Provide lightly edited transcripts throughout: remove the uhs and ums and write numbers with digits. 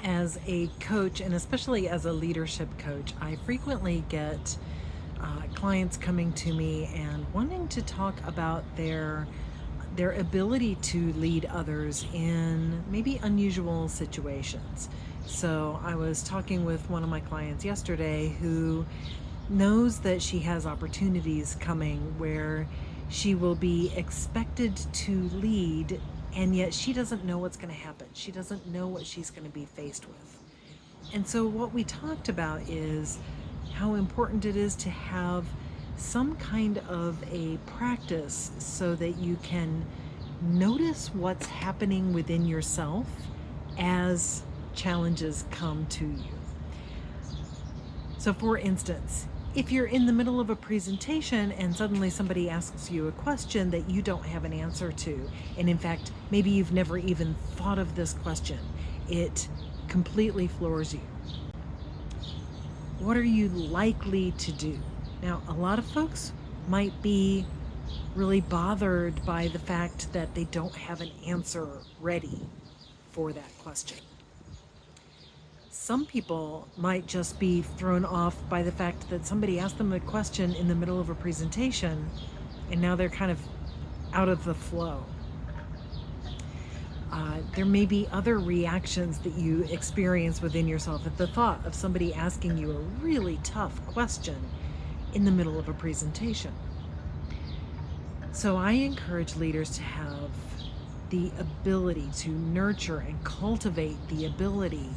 As a coach, and especially as a leadership coach, I frequently get clients coming to me and wanting to talk about their ability to lead others in maybe unusual situations. So I was talking with one of my clients yesterday who knows that she has opportunities coming where she will be expected to lead, and yet she doesn't know what's going to happen. She doesn't know what she's going to be faced with. And so, what we talked about is how important it is to have some kind of a practice so that you can notice what's happening within yourself as challenges come to you. So, for instance, if you're in the middle of a presentation and suddenly somebody asks you a question that you don't have an answer to, and in fact, maybe you've never even thought of this question, it completely floors you. What are you likely to do? Now, a lot of folks might be really bothered by the fact that they don't have an answer ready for that question. Some people might just be thrown off by the fact that somebody asked them a question in the middle of a presentation and now they're kind of out of the flow. There may be other reactions that you experience within yourself at the thought of somebody asking you a really tough question in the middle of a presentation. So I encourage leaders to have the ability to nurture and cultivate the ability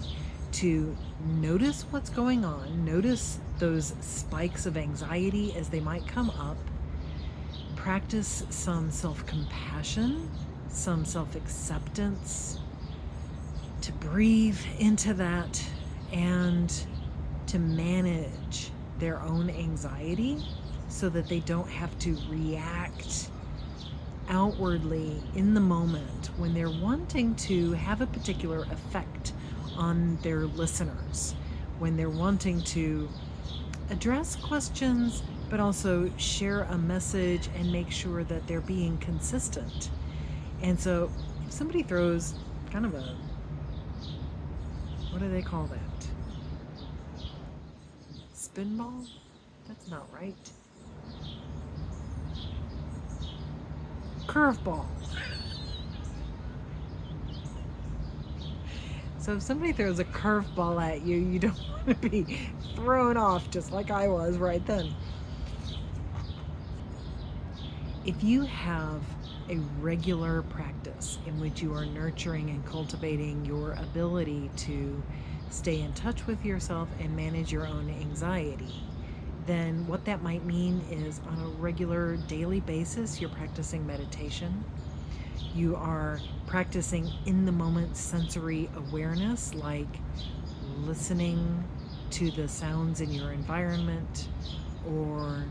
to notice what's going on, notice those spikes of anxiety as they might come up, practice some self-compassion, some self-acceptance, to breathe into that and to manage their own anxiety so that they don't have to react outwardly in the moment when they're wanting to have a particular effect on their listeners, when they're wanting to address questions but also share a message and make sure that they're being consistent. And so if somebody throws kind of a, what do they call that? Spinball? That's not right. Curveball. So if somebody throws a curveball at you, you don't want to be thrown off just like I was right then. If you have a regular practice in which you are nurturing and cultivating your ability to stay in touch with yourself and manage your own anxiety, then what that might mean is on a regular daily basis, you're practicing meditation. You are practicing in the moment sensory awareness, like listening to the sounds in your environment or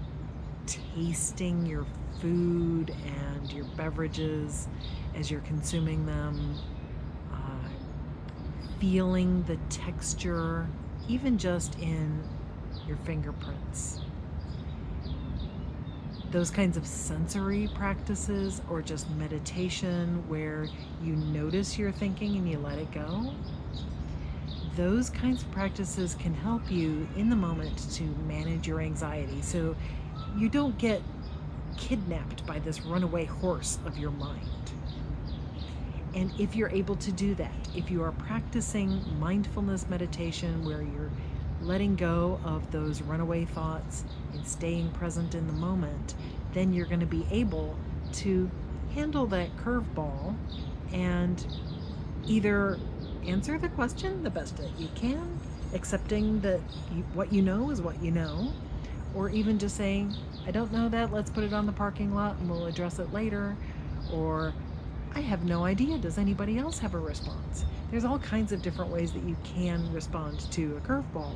tasting your food and your beverages as you're consuming them, feeling the texture, even just in your fingerprints. Those kinds of sensory practices, or just meditation where you notice your thinking and you let it go, those kinds of practices can help you in the moment to manage your anxiety so you don't get kidnapped by this runaway horse of your mind. And if you're able to do that, if you are practicing mindfulness meditation where you're letting go of those runaway thoughts and staying present in the moment, then you're going to be able to handle that curveball and either answer the question the best that you can, accepting that what you know is what you know, or even just saying, I don't know that, let's put it on the parking lot and we'll address it later, or I have no idea, does anybody else have a response? There's all kinds of different ways that you can respond to a curveball.